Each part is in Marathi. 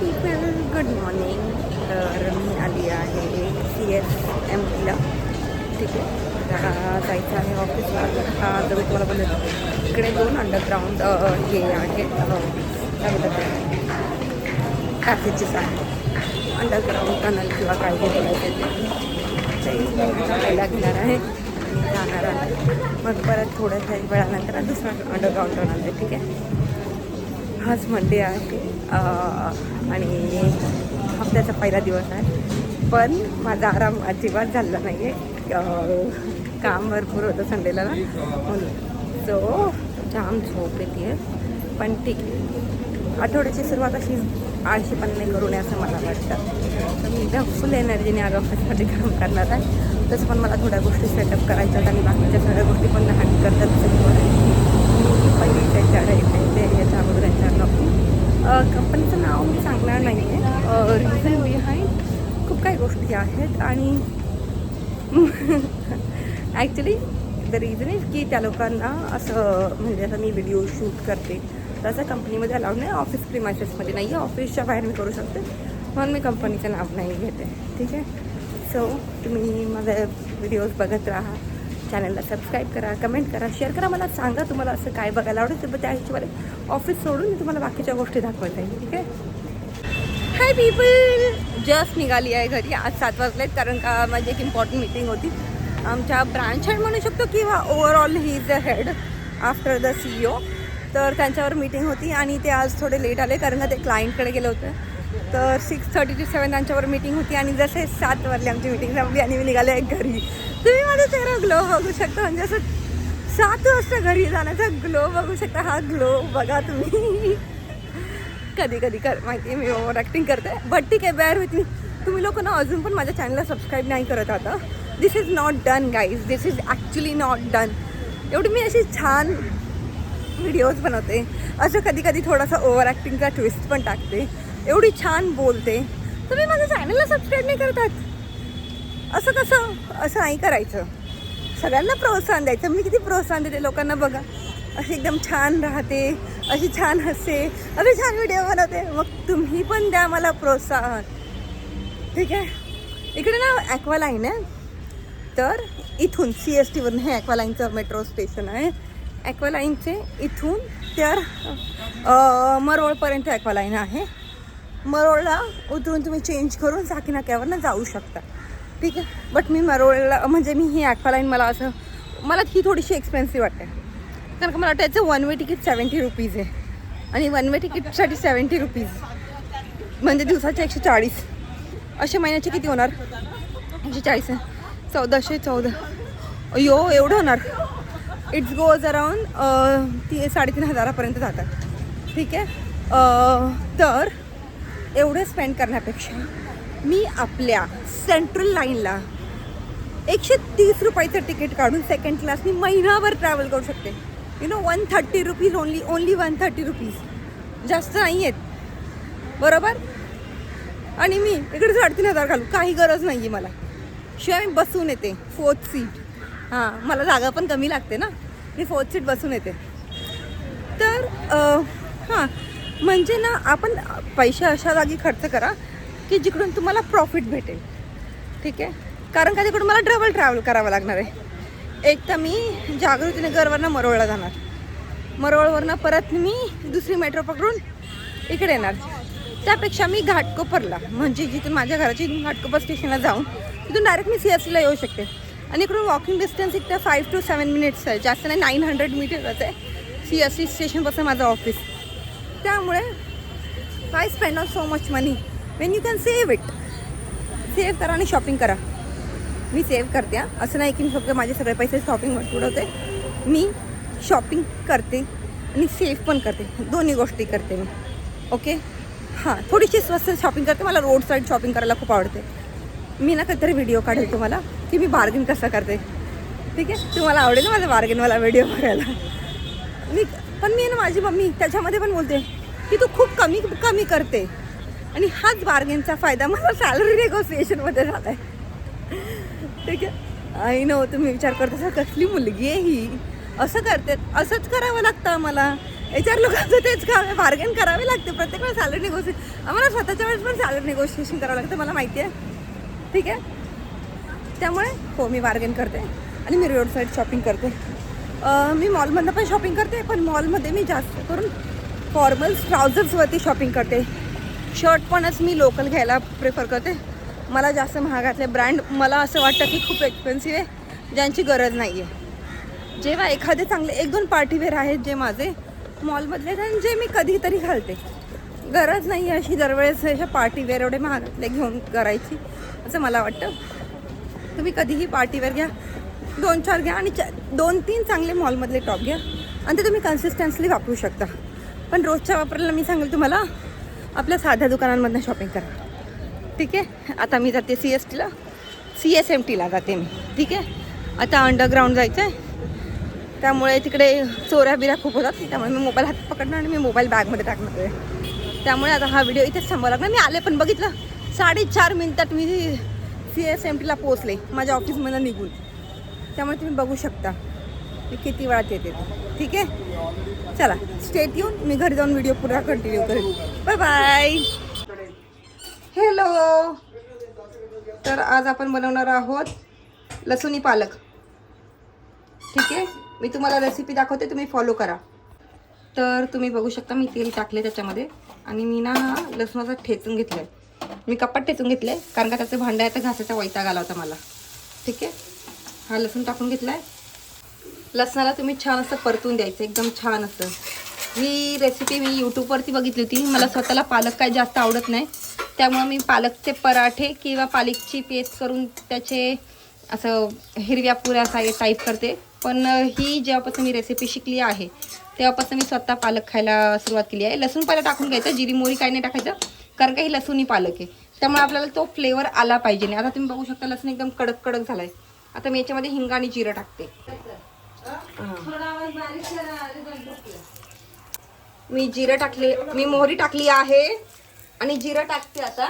People, good morning. तर मी आली आहे CSMTला. ठीक आहे, जरा जायचं आहे ऑफिसला. हा जर मी तुम्हाला बोलले इकडे 2 अंडरग्राऊंड हे आहेत, काय बोलतात पॅसेजेस आहेत, अंडरग्राऊंड टनल किंवा काय बोलायचं ते जायला घेणार आहे आणि जाणार आहे. मग परत थोड्याशा वेळानंतर दुसरा अंडरग्राऊंड टनल आहे. ठीक आहे, हाच मंडे आहे आणि हफ्त्याचा पहिला दिवस आहे. पण माझा आराम अजिबात झाला नाही आहे. काम भरपूर होतं संडेला ना, म्हणून सो जाम झोप येते. पण ठीक आहे, आठवड्याची सुरुवात अशी आळशीपणाने करू नये असं मला वाटतं. तर मी एकदम फुल एनर्जीने आज ऑफिसमध्ये काम करणार आहे. तसं पण मला थोड्या गोष्टी सेटअप करायच्यात आणि बाकीच्या सगळ्या गोष्टी पण हँडल करतात. पहिली त्यांच्याकडे ते याच्या अगोदर कंपनीचं नाव मी सांगणार नाही आहे. रिझन बिहाइंड खूप काही गोष्टी आहेत आणि ॲक्च्युली द रिझन इज की त्या लोकांना असं म्हणजे आता मी व्हिडिओ शूट करते तसं कंपनीमध्ये अलाउड नाही. ऑफिस प्रिमायसेसमध्ये नाही आहे, ऑफिसच्या बाहेर मी करू शकते, म्हणून मी कंपनीचं नाव नाही घेते. ठीक आहे, सो तुम्ही माझे व्हिडिओज बघत राहा, चॅनलला सबस्क्राईब करा, कमेंट करा, शेअर करा. मला सांगा तुम्हाला असं काय बघायला आवडेल, तर त्या हिशोबाने ऑफिस सोडून मी तुम्हाला बाकीच्या गोष्टी दाखवत आहे. ठीक आहे. हाय पीपल, जस्ट निघाली आहे घरी. आज 7 वाजलेत, कारण का माझी एक इम्पॉर्टंट मीटिंग होती. आमच्या ब्रांच हेड म्हणू शकतो किंवा overall he is the head after the CEO. तर त्यांच्यावर मीटिंग होती आणि ते आज थोडे लेट आले, कारण का ते क्लायंटकडे गेले होते. तर 6:30 ते 7 त्यांच्यावर मीटिंग होती आणि जसे 7 वाजले आमची मीटिंग संपली आणि मी निघाले घरी. तुम्ही माझा चेहरा ग्लो बघू शकता, म्हणजे असं 7 वाजता घरी जाण्याचा ग्लो बघू शकता. हा ग्लो बघा तुम्ही. कधी कधी माहिती आहे मी ओव्हर ॲक्टिंग करते, बट ठीक आहे, बेअर विथ मी. तुम्ही लोक ना अजून पण माझ्या चॅनलला सबस्क्राईब नाही करत आता. This is not done guys, this is actually not done. एवढी मी अशी छान व्हिडिओज बनवते, असं कधी कधी थोडासा ओव्हर ॲक्टिंगचा ट्विस्ट पण टाकते, एवढी छान बोलते. तुम्ही माझ्या चॅनलला सबस्क्राईब नाही करतात, असं कसं? असं नाही करायचं. सगळ्यांना प्रोत्साहन द्यायचं. मी किती प्रोत्साहन देते लोकांना बघा. अशी एकदम छान राहते, अशी छान हसते, असे छान व्हिडिओ बनवते. मग तुम्ही पण द्या मला प्रोत्साहन. ठीक आहे. इकडे ना ॲक्वालाईन आहे, तर इथून CSTवरून हे ॲक्वालाईनचं मेट्रो स्टेशन आहे. ॲक्वालाईनचे इथून तर मरोळपर्यंत ॲक्वालाईन आहे. मरोळला उतरून तुम्ही चेंज करून साकीनाक्यावरनं जाऊ शकता. ठीक आहे, बट मी मरोळला म्हणजे मी ही ॲक्वालाईन मला ही थोडीशी एक्सपेन्सिव्ह वाटते, कारण का मला वाटायचं 1 वे तिकीट 70 रुपीज आहे आणि 1 वे तिकीटसाठी 70 रुपीज म्हणजे दिवसाचे 140. असे महिन्याचे किती होणार? 140 आहे, 1414. अयो एवढं होणार. इट्स गोज अराउंड 3,500 जातात. ठीक आहे, तर एवढे स्पेंड करण्यापेक्षा मी आपल्या सेंट्रल लाईनला 130 रुपयाचं तिकीट काढून सेकंड क्लासनी महिनाभर ट्रॅव्हल करू शकते. 130 रुपीज ओनली 130 रुपीज, जास्त नाही आहेत बरोबर. आणि मी इकडे 3,500 घालू, काही गरज नाही आहे मला. शिवाय मी बसून येते 4th सीट. हां, मला जागा पण कमी लागते ना, मी 4th सीट बसून येते. तर हां, म्हणजे ना आपण पैसे अशा जागी खर्च करा की जिकडून तुम्हाला प्रॉफिट भेटेल. ठीक आहे, कारण का तिकडून मला डबल ट्रॅव्हल करावं लागणार आहे. एक तर मी जागृतीनगरवरनं मरोळला जाणार, मरोळवरनं परत मी दुसरी मेट्रो पकडून इकडे येणार. त्यापेक्षा मी घाटकोपरला, म्हणजे जिथून माझ्या घराची घाटकोपर स्टेशनला जाऊन तिथून डायरेक्ट मी CSTला येऊ शकते. आणि इकडून वॉकिंग डिस्टन्स इकडे 5 to 7 मिनिट्स आहे, जास्त नाही, 900 मीटरच आहे CST स्टेशनपासून माझं ऑफिस. त्यामुळे Y spend on so much money Wien you can save it. Save करा आणि शॉपिंग करा. मी सेव्ह करते, असं नाही की मी फक्त माझे सगळे पैसे शॉपिंगवर उडवते. मी शॉपिंग करते आणि सेव्ह पण करते, दोन्ही गोष्टी करते मी. ओके, हां, थोडीशी स्वस्त शॉपिंग करते. मला रोड साईड शॉपिंग करायला खूप आवडते. मी ना कधीतरी व्हिडिओ काढेल तुम्हाला की मी बार्गेन कसं करते. ठीक आहे, तुम्हाला आवडेल माझा बार्गेनवाला व्हिडिओ बघायला. पण मी ना माझी मम्मी त्याच्यामध्ये पण बोलते की तू खूप कमी करते, आणि हाच बार्गेनचा फायदा मला सॅलरी नेगोसिएशनमध्ये झाला आहे. ठीक आहे, आई नो तुम्ही विचार करता कसली मुलगी आहे ही, असं करते, असंच करावं लागतं आम्हाला. HR लोकांचं तेच काम आहे, बार्गेन करावे लागते प्रत्येक वेळेस. सॅलरी निगोशिएशन आम्हाला स्वतःच्या वेळेस पण सॅलरी निगोशिएशन करावं लागतं, मला माहिती आहे. ठीक आहे, त्यामुळे हो मी बार्गेन करते आणि मी रोड साईड शॉपिंग करते. मी मॉलमधनं पण शॉपिंग करते, पण मॉलमध्ये मी जास्त करून फॉर्मल्स ट्राउझर्सवरती शॉपिंग करते. शर्ट पणच मी लोकल घ्यायला प्रेफर करते. मला जास्त महागातले ब्रँड मला असं वाटतं की खूप एक्सपेन्सिव्ह आहे, ज्यांची गरज नाही आहे. जेव्हा एखादे चांगले 1-2 पार्टीवेअर आहेत जे माझे मॉलमधले, आणि जे मी कधीतरी घालते. गरज नाही आहे अशी दरवेळेस अशा पार्टीवेअर एवढे महागातले घेऊन करायची, असं मला वाटतं. तुम्ही कधीही पार्टीवेअर घ्या, 2-4 घ्या आणि 2-3 चांगले मॉलमधले टॉप घ्या आणि ते तुम्ही कन्सिस्टन्सली वापरू शकता. पण रोजच्या वापरायला मी सांगेल तुम्हाला आपल्या साध्या दुकानांमधनं शॉपिंग करा. ठीक आहे, आता मी जाते CSMTला जाते मी. ठीक आहे, आता अंडरग्राऊंड जायचं आहे, त्यामुळे तिकडे चोऱ्या बिऱ्या खूप होतात. त्यामुळे मी मोबाईल हातात पकडणार आणि मी मोबाईल बॅगमध्ये टाकणार आहे. त्यामुळे आता हा व्हिडिओ इथेच थांबावा लागणार. मी आले पण बघितलं 4.5 मिनिटात मी CSMTला पोहोचले माझ्या ऑफिसमधून निघून. त्यामुळे तुम्ही बघू शकता मी किती वेळात येते. ठीक आहे, चला स्टेट येऊन मी घरी जाऊन व्हिडिओ पुरा कंटिन्यू करेन. Bye bye. हॅलो, तर आज आपण बनवणार आहोत लसूणी पालक. ठीक आहे, मी तुम्हाला रेसिपी दाखवते, तुम्ही फॉलो करा. तर तुम्ही बघू शकता मी तेल टाकले त्याच्यामध्ये आणि मी ना लसूणाचा ठेचून घेतलं आहे. मी कपाट ठेचून घेतलं आहे कारण का त्याचं भांडं आहे तर घासाचा वैताग आला होता मला. ठीक आहे, हा लसूण टाकून घेतला आहे. लसणाला तुम्ही छान असं परतून द्यायचं, एकदम छान असं. ही रेसिपी मी यूट्यूबवरती बघितली होती. मला स्वतःला पालक काय जास्त आवडत नाही, त्यामुळे मी पालकचे पराठे किंवा पालकची पेस्ट करून त्याचे असं हिरव्या पुऱ्या टाईप करते. पण ही जेव्हापासून मी रेसिपी शिकली आहे तेव्हापासून मी स्वतः पालक खायला सुरुवात केली आहे. लसूण पहिला टाकून घ्यायचं, जिरी मोहरी काही नाही टाकायचं कारण का ही लसूणी पालक आहे, त्यामुळे आपल्याला तो फ्लेवर आला पाहिजे. नाही, आता तुम्ही बघू शकता लसूण एकदम कडक कडक झाला आहे. आता मी याच्यामध्ये हिंग आणि जिरं टाकते. मी जिरं टाकले, मी मोहरी टाकली आहे आणि जिरं टाकते. आता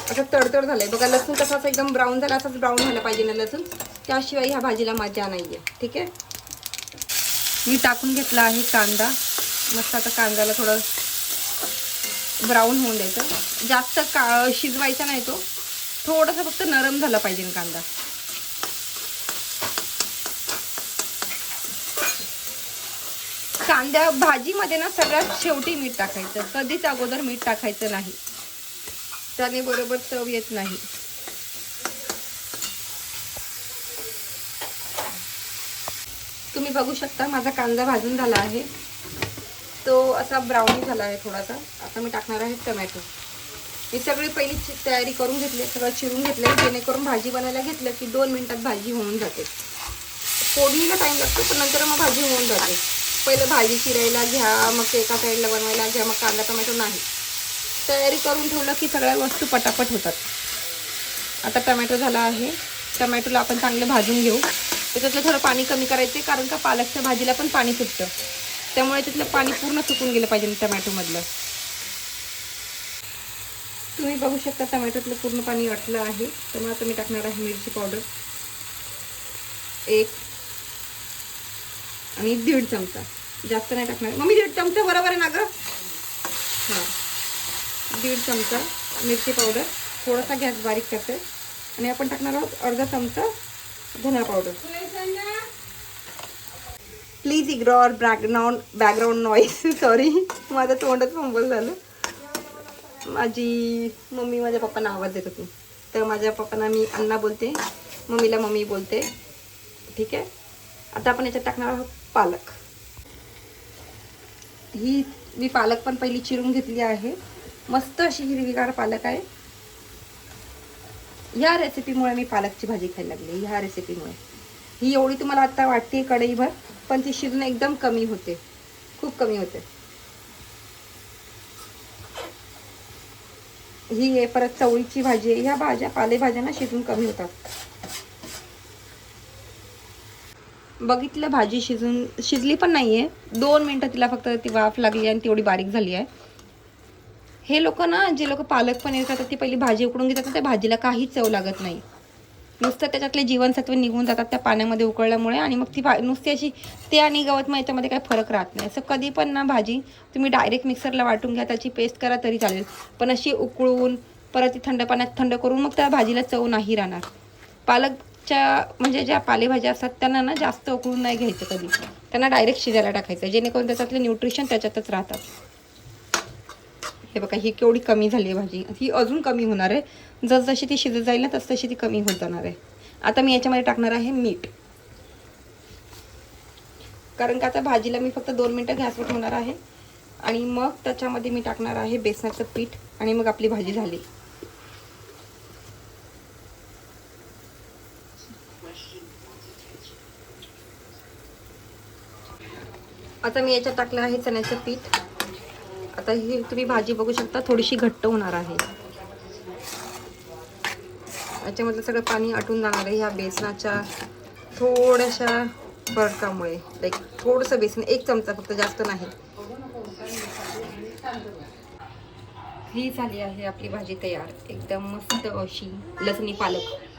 असं तडतड झालंय बघा. लसूण कसं असं एकदम ब्राऊन झाला, असंच ब्राऊन व्हायला पाहिजे ना लसूण, त्याशिवाय ह्या भाजीला मजा नाही आहे. ठीक आहे, मी टाकून घेतला आहे कांदा. मस्त आता कांद्याला थोडं ब्राऊन होऊन द्यायचं, जास्त शिजवायचा नाही, तो थोडासा फक्त नरम झाला पाहिजे कांदा. कांद्या भाजीमध्ये ना सगळ्यात शेवटी मीठ टाकायचं, कधीच अगोदर मीठ टाकायचं नाही, त्याने बरोबर चव येत नाही. तुम्ही बघू शकता माझा कांदा भाजून झाला आहे, तो असा ब्राउनी झाला आहे थोडासा. आता मी टाकणार आहे टोमॅटो. मी सगळी पहिली तयारी करून घेतली, सगळं चिरून घेतलं जेणेकरून भाजी बनायला घेतलं की 2 मिनिटात भाजी होऊन जाते. फोडणीला टाईम लागतो पण नंतर मग भाजी होऊन जाते. पहिलं भाजी चिरायला घ्या, मग ते एका साईडला बनवायला घ्या, मग कांदा टोमॅटो नाही. तयारी करून ठेवलं की सगळ्या वस्तू पटापट होतात. आता टोमॅटो झाला आहे, टोमॅटोला आपण चांगलं भाजून घेऊ. त्याच्यातलं थोडं पाणी कमी करायचे कारण का पालकच्या भाजीला पण पाणी सुटतं, त्यामुळे त्यातलं पाणी पूर्ण सुकून गेलं पाहिजे टोमॅटोमधलं. तुम्ही बघू शकता टोमॅटोतलं पूर्ण पाणी वाटलं आहे. त्यामुळे आता मी टाकणार आहे मिरची पावडर 1 आणि 1.5 चमचा, जास्त नाही टाकणार. मम्मी 1.5 चमचा बरोबर आहे ना गं? हां, 1.5 चमचा मिरची पावडर. थोडासा गॅस बारीक करते आणि आपण टाकणार आहोत अर्धा चमचा धना powder. Please ignore background noise. Sorry, माझं तोंडच फंबल झालं. माझी मम्मी माझ्या पप्पांना आवाज देत होती, तर माझ्या पप्पांना मी अण्णा बोलते, मम्मीला मम्मी बोलते. ठीक आहे, आता आपण याच्यात टाकणार आहोत पालक. ही मी पालक पण पहिली चिरून घेतली आहे, मस्त अशी हिरवीगार पालक आहे. ह्या रेसिपीमुळे मी पालकची भाजी खायला लागली. ह्या रेसिपीमुळे ही एवढी तुम्हाला आता वाटते कढईभर, पण ती शिजून एकदम कमी होते, खूप कमी होते. ही आहे परत चवळीची भाजी आहे. ह्या भाज्या पालेभाज्या ना शिजून कमी होतात. बघितलं भाजी शिजली पण नाहीये, 2 मिनिटं तिला फक्त ती वाफ लागली आणि तेवढी बारीक झाली आहे. हे लोक ना, जे लोक पालक पनीर करतात ती पहिली भाजी उकडून घेतात, त्या भाजीला काही चव लागत नाही. नुसतं त्याच्यातले जीवनसत्व निघून जातात त्या पाण्यामध्ये उकळल्यामुळे, आणि मग ती नुसती अशी ते आणि गवत मग याच्यामध्ये काही फरक राहत नाही. असं कधी पण ना भाजी तुम्ही डायरेक्ट मिक्सरला वाटून घ्या, त्याची पेस्ट करा तरी चालेल, पण अशी उकळून परत ती थंड पाण्यात थंड करून मग त्या भाजीला चव नाही राहणार. पालकच्या म्हणजे ज्या पालेभाज्या असतात त्यांना ना जास्त उकळून नाही घ्यायचं कधी, त्यांना डायरेक्ट शिजायला टाकायचं, जेणेकरून त्याच्यातले न्यूट्रिशन त्याच्यातच राहतात. हे बघा ही केवढी कमी झाली आहे भाजी, ही अजून कमी होणार आहे. जसजशी ती शिजत जाईल ना तसतशी ती कमी होत जाणार आहे. आता मी याच्यामध्ये टाकणार आहे मीठ, कारण का आता भाजीला मी फक्त 2 मिनटं गॅसवर ठेवणार आहे, आणि मग त्याच्यामध्ये मी टाकणार आहे बेसनाचं पीठ, आणि मग आपली भाजी झाली. आता मी याच्यात टाकलं आहे चण्याचं पीठ. आता ही तुम्ही भाजी बघू शकता थोडीशी घट्ट होणार आहे, याच्यामधलं सगळं पाणी आटून जाणार आहे ह्या बेसनाच्या थोड्याशा फरकामुळे. लाईक थोडंसं बेसन, 1 चमचा फक्त, जास्त नाही. ही झाली आहे आपली भाजी तयार, एकदम मस्त अशी लसणी पालक.